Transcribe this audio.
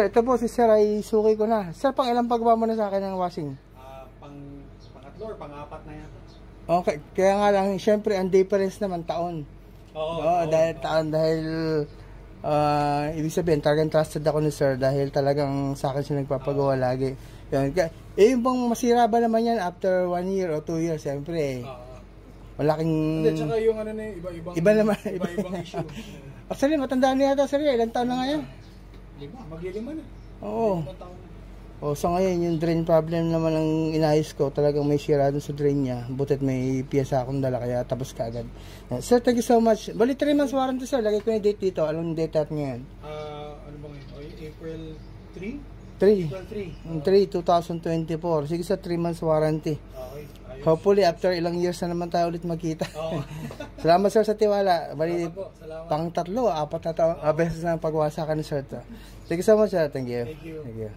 Ito po si Sir ay suki ko na. Sir, pang ilang paggawa mo na sa akin ng washing? Pangatlo or pang-apat na yata. Okay, kaya nga lang, syempre ang difference naman taon. Oo, dahil ibig sabihin, talagang trusted ako ni Sir dahil talagang sa akin siya nagpapagawa lagi. Yan. Yung bang masira ba naman yan after 1 year o 2 years, syempre. Malaking... Hindi, tsaka yung ano na iba-ibang issue. Actually, matanda na yata, Sir. Ilang taon na nga yan? Maglilima na. Oo. So ngayon, yung drain problem naman ang inayos ko. Talagang may sira dun sa drain niya. Butit may piyesa akong dala, kaya tapos kaagad. Sir, thank you so much. Bali, 3 months warranty, Sir. Lagay ko yung date dito. Anong date at ngayon? Ano ba ngayon? April 3? 3, 2024. Sige, sa 3 months warranty. Okay. Hopefully, after ilang years na naman tayo ulit magkita. Salamat, Sir, sa tiwala. Bali, pang 3 o 4 na taon, beses na pagwasa ka ni Sir. Thank you so much, Sir. Thank you. Thank you.